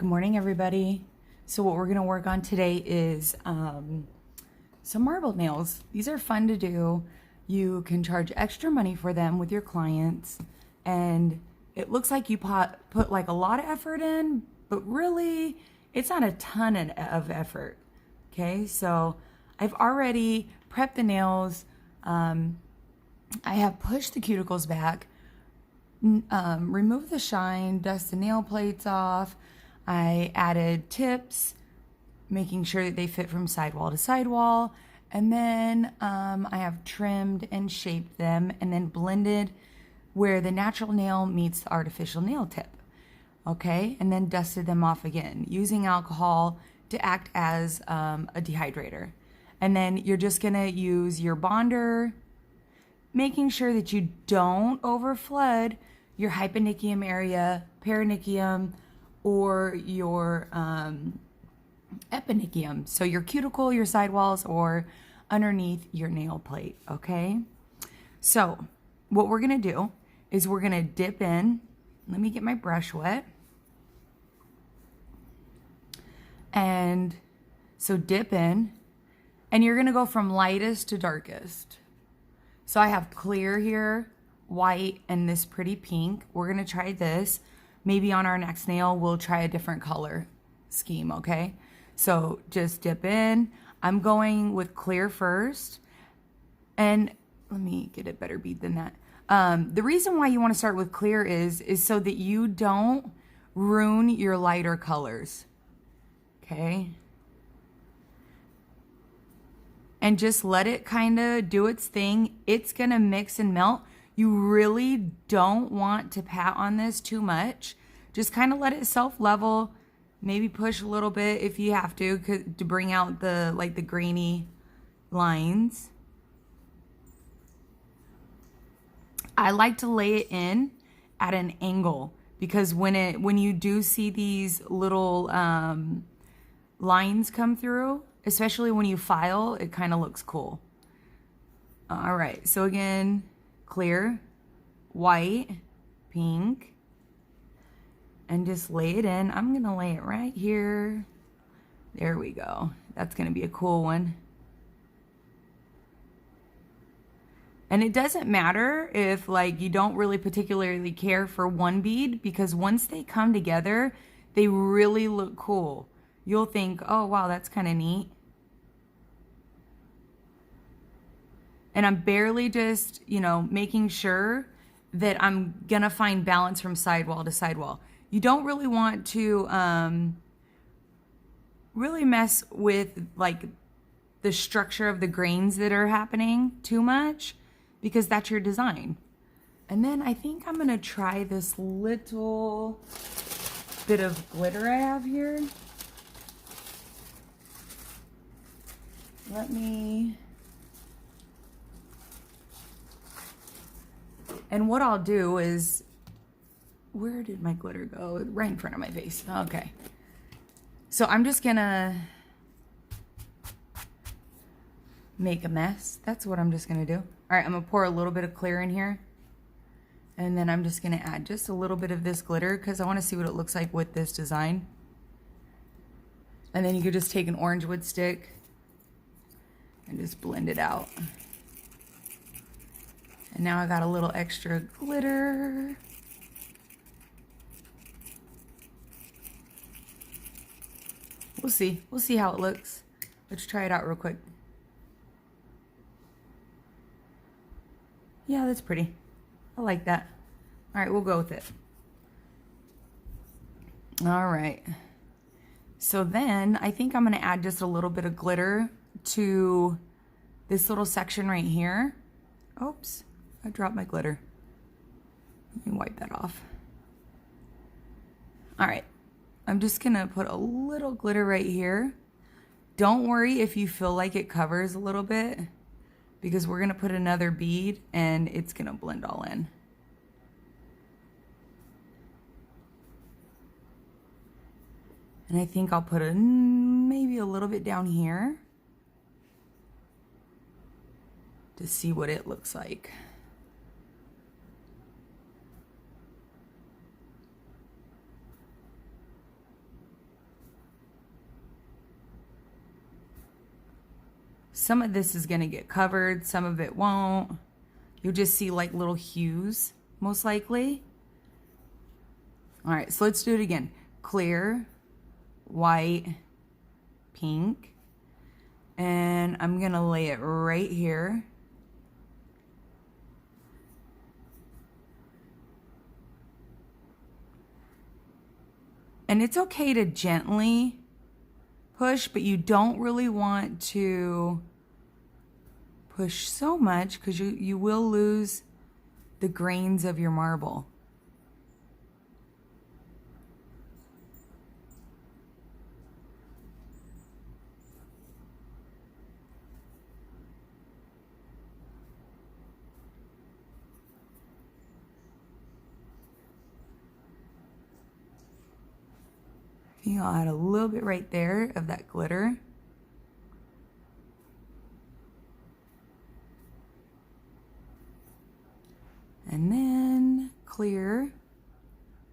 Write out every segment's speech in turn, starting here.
Good morning, everybody. So what we're going to work on today is some marble nails. These are fun to do. You can charge extra money for them with your clients, and it looks like you put like a lot of effort in, but really it's not a ton of effort. Okay, so I've already prepped the nails. I have pushed the cuticles back, removed the shine, dust the nail plates off. I added tips, making sure that they fit from sidewall to sidewall. And then I have trimmed and shaped them and then blended where the natural nail meets the artificial nail tip. Okay, and then dusted them off again using alcohol to act as a dehydrator. And then you're just gonna use your bonder, making sure that you don't overflood your hyponychium area, perinychium, or your eponychium. So your cuticle, your sidewalls, or underneath your nail plate, okay? So what we're gonna do is we're gonna dip in. Let me get my brush wet. And so dip in, and you're gonna go from lightest to darkest. So I have clear here, white, and this pretty pink. We're gonna try this. Maybe on our next nail, we'll try a different color scheme, okay? So just dip in. I'm going with clear first. And let me get a better bead than that. The reason why you wanna start with clear is so that you don't ruin your lighter colors, okay? And just let it kind of do its thing. It's gonna mix and melt. You really don't want to pat on this too much. Just kind of let it self-level. Maybe push a little bit if you have to bring out the the grainy lines. I like to lay it in at an angle because when you do see these little lines come through, especially when you file, it kind of looks cool. All right, so again, clear, white, pink, and just lay it in. I'm gonna lay it right here. There we go. That's gonna be a cool one. And it doesn't matter if you don't really particularly care for one bead, because once they come together, they really look cool. You'll think, oh wow, that's kind of neat. And I'm barely just, making sure that I'm gonna find balance from sidewall to sidewall. You don't really want to really mess with the structure of the grains that are happening too much, because that's your design. And then I think I'm gonna try this little bit of glitter I have here. And what I'll do is, where did my glitter go? Right in front of my face. Okay. So I'm just gonna make a mess. That's what I'm just gonna do. All right, I'm gonna pour a little bit of clear in here. And then I'm just gonna add just a little bit of this glitter because I wanna see what it looks like with this design. And then you could just take an orange wood stick and just blend it out. And now I got a little extra glitter. We'll see. We'll see how it looks. Let's try it out real quick. Yeah, that's pretty. I like that. All right, we'll go with it. All right. So then I think I'm going to add just a little bit of glitter to this little section right here. Oops, I dropped my glitter. Let me wipe that off. All right, I'm just gonna put a little glitter right here. Don't worry if you feel like it covers a little bit, because we're gonna put another bead and it's gonna blend all in. And I think I'll put maybe a little bit down here to see what it looks like. Some of this is gonna get covered, some of it won't. You'll just see like little hues, most likely. All right, so let's do it again. Clear, white, pink, and I'm gonna lay it right here. And it's okay to gently push, but you don't really want to push so much because you will lose the grains of your marble. I'll add a little bit right there of that glitter. And then clear,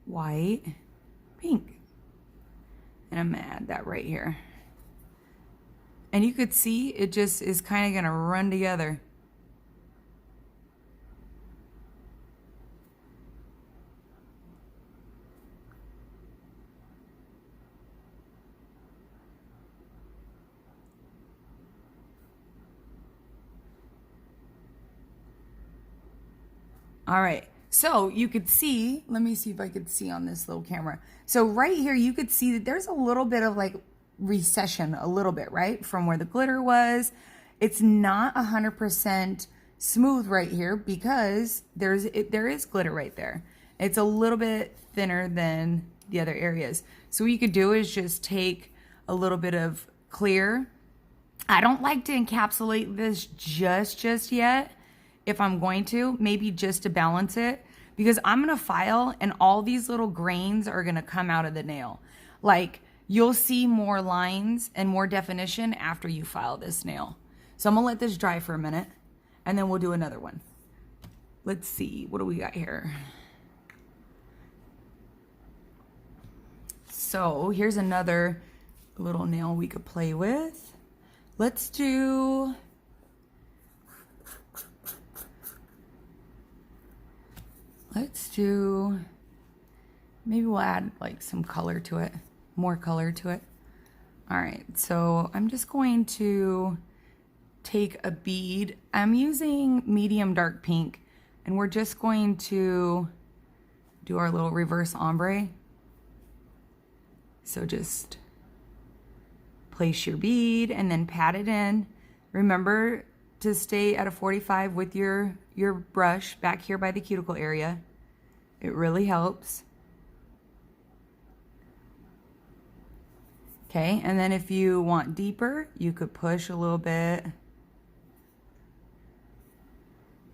white, pink. And I'm gonna add that right here. And you could see it just is kind of gonna run together. All right, so you could see, let me see if I could see on this little camera. So right here, you could see that there's a little bit of like recession, a little bit, right? From where the glitter was. It's not 100% smooth right here because there is glitter right there. It's a little bit thinner than the other areas. So what you could do is just take a little bit of clear. I don't like to encapsulate this just yet. If I'm going to, maybe just to balance it, because I'm gonna file and all these little grains are gonna come out of the nail. Like you'll see more lines and more definition after you file this nail. So I'm gonna let this dry for a minute and then we'll do another one. Let's see, what do we got here? So here's another little nail we could play with. Let's do, maybe we'll add like some color to it, more color to it. All right, so I'm just going to take a bead. I'm using medium dark pink, and we're just going to do our little reverse ombre. So just place your bead and then pat it in. Remember to stay at a 45 with your brush back here by the cuticle area. It really helps. Okay, and then if you want deeper, you could push a little bit.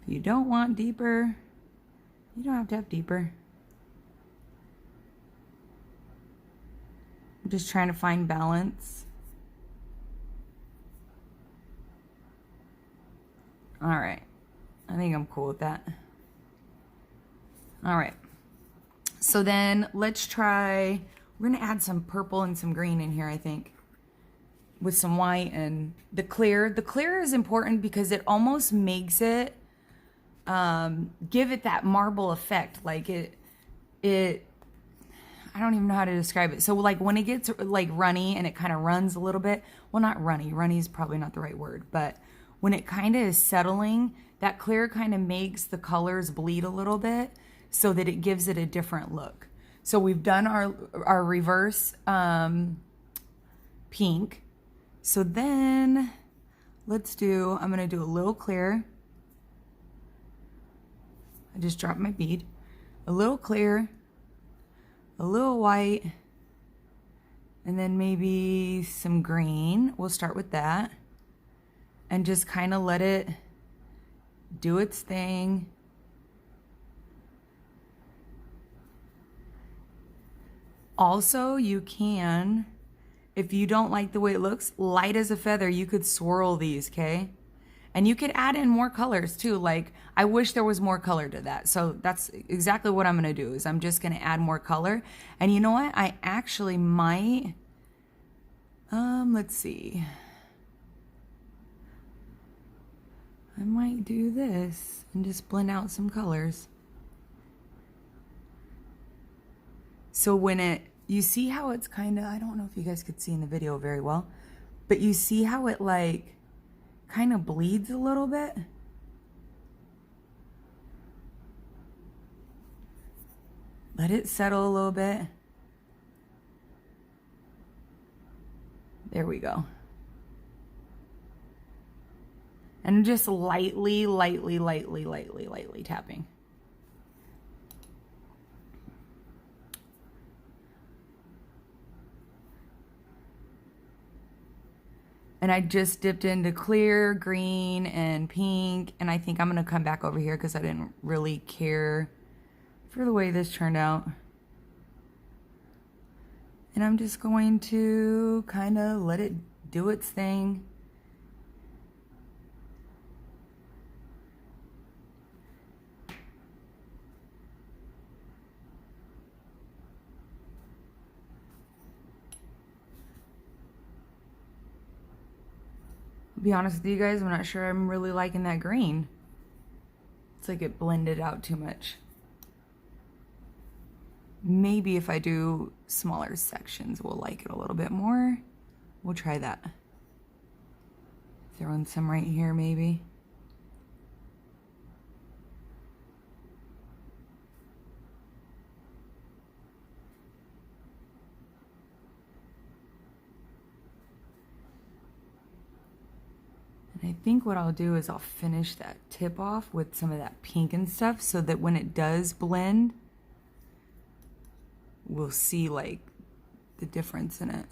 If you don't want deeper, you don't have to have deeper. I'm just trying to find balance. All right, I think I'm cool with that. All right, so then let's try, we're gonna add some purple and some green in here, I think, with some white and the clear. The clear is important because it almost makes it, give it that marble effect. Like it, I don't even know how to describe it. So like when it gets like runny and it kind of runs a little bit, well, not runny is probably not the right word, but when it kind of is settling, that clear kind of makes the colors bleed a little bit so that it gives it a different look. So we've done our reverse pink. So then let's do, I'm gonna do a little clear. I just dropped my bead. A little clear, a little white, and then maybe some green. We'll start with that. And just kind of let it do its thing. Also, you can, if you don't like the way it looks, light as a feather, you could swirl these, okay? And you could add in more colors too. Like, I wish there was more color to that. So that's exactly what I'm gonna do, is I'm just gonna add more color. And you know what? I actually might, let's see. I might do this and just blend out some colors. So when you see how it's kind of, I don't know if you guys could see in the video very well, but you see how it like kind of bleeds a little bit? Let it settle a little bit. There we go. And just lightly tapping. And I just dipped into clear, green, and pink. And I think I'm gonna come back over here because I didn't really care for the way this turned out. And I'm just going to kind of let it do its thing. I'll be honest with you guys, I'm not sure I'm really liking that green. It's like it blended out too much. Maybe if I do smaller sections, we'll like it a little bit more. We'll try that. Throw in some right here, maybe. And I think what I'll do is I'll finish that tip off with some of that pink and stuff so that when it does blend, we'll see like the difference in it.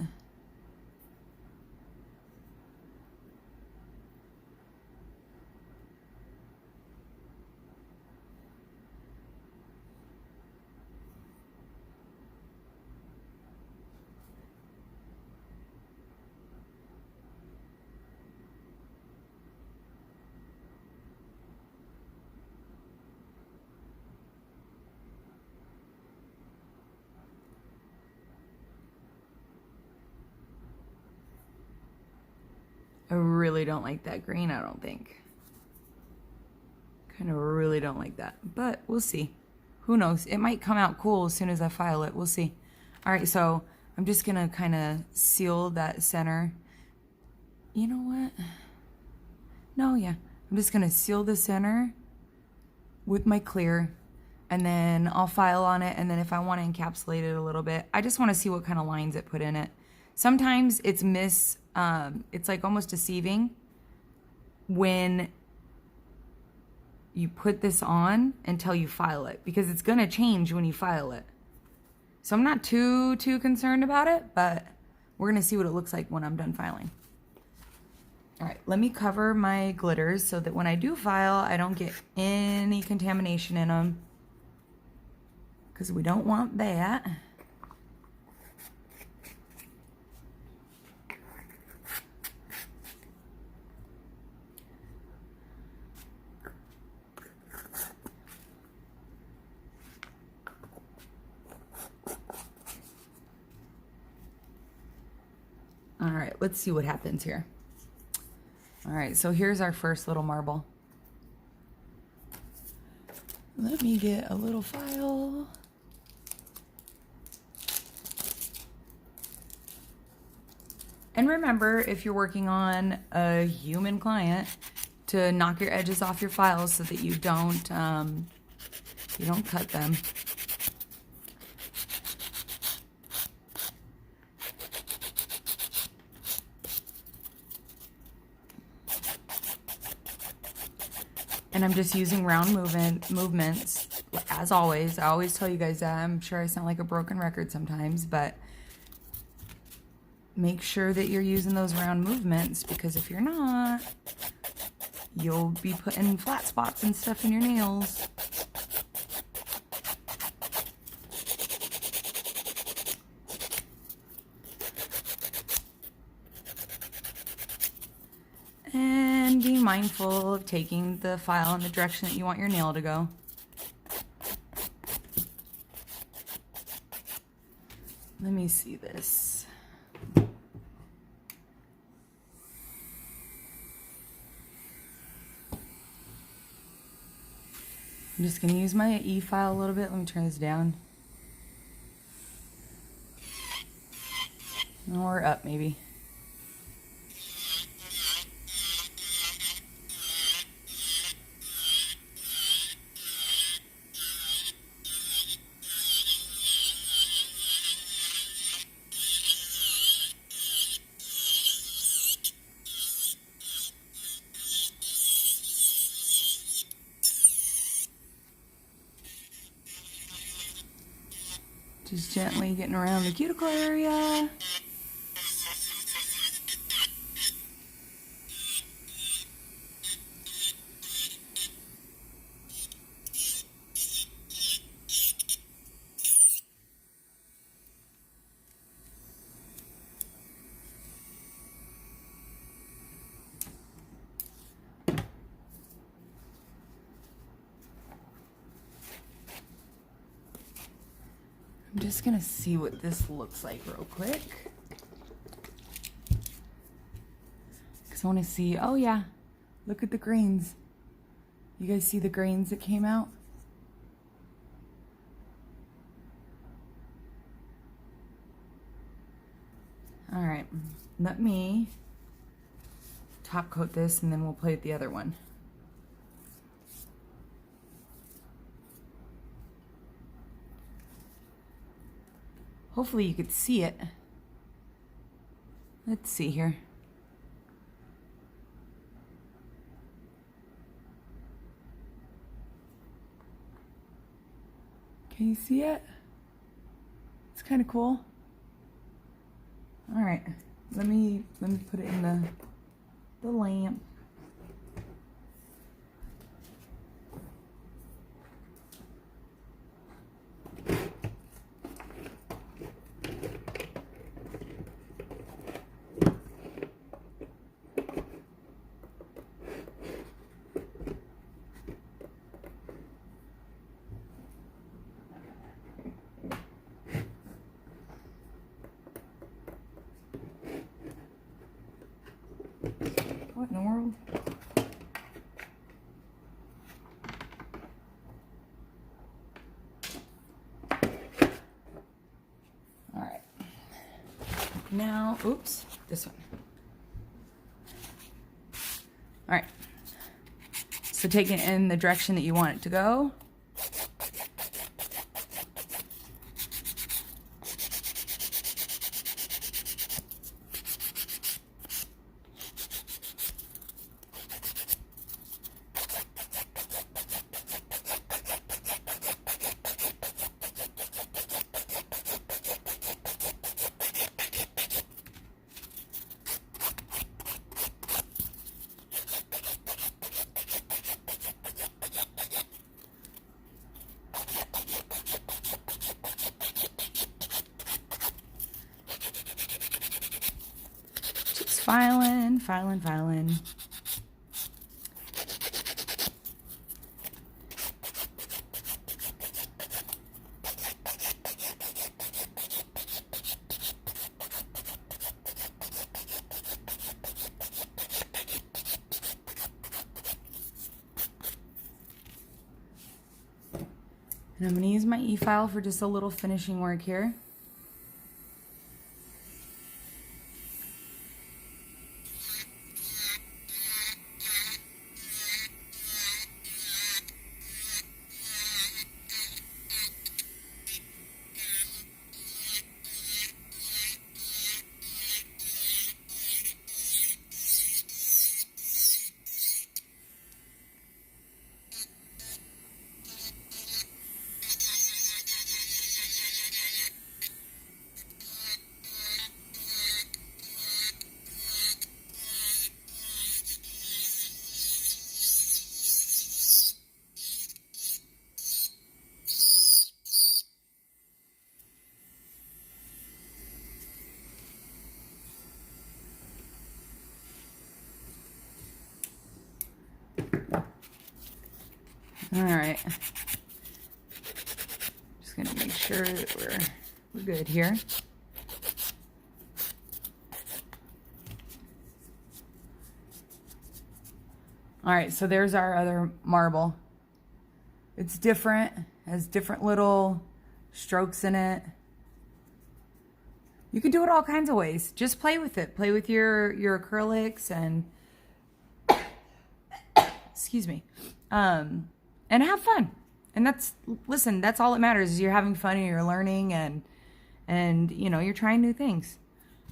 I really don't like that green, I don't think. Kind of really don't like that, but we'll see. Who knows? It might come out cool as soon as I file it. We'll see. All right, so I'm just gonna kind of seal that center. You know what? No, yeah. I'm just gonna seal the center with my clear, and then I'll file on it, and then if I want to encapsulate it a little bit, I just want to see what kind of lines it put in it. Sometimes it's it's like almost deceiving when you put this on until you file it, because it's gonna change when you file it. So I'm not too concerned about it, but we're gonna see what it looks like when I'm done filing. All right, let me cover my glitters so that when I do file, I don't get any contamination in them, because we don't want that. All right, let's see what happens here. All right, so here's our first little marble. Let me get a little file. And remember, if you're working on a human client, to knock your edges off your files so that you don't cut them. And I'm just using round movements, as always. I always tell you guys that. I'm sure I sound like a broken record sometimes, but make sure that you're using those round movements, because if you're not, you'll be putting flat spots and stuff in your nails. And be mindful of taking the file in the direction that you want your nail to go. Let me see this. I'm just gonna use my E-file a little bit. Let me turn this down. Or up maybe. Just gently getting around the cuticle area. I'm just gonna see what this looks like real quick. Because I want to see, oh yeah, look at the grains. You guys see the grains that came out? All right, let me top coat this and then we'll play with the other one. Hopefully you could see it. Let's see here. Can you see it? It's kind of cool. All right, let me put it in the lamp. What in the world? All right. Now, oops, this one. All right. So take it in the direction that you want it to go. Filing. And I'm going to use my E-file for just a little finishing work here. All right. Just gonna make sure that we're good here. All right, so there's our other marble. It's different, has different little strokes in it. You can do it all kinds of ways. Just play with it. Play with your acrylics and excuse me. And have fun. And listen, that's all that matters is you're having fun and you're learning and you know, you're trying new things.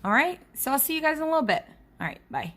All right? So I'll see you guys in a little bit. All right, bye.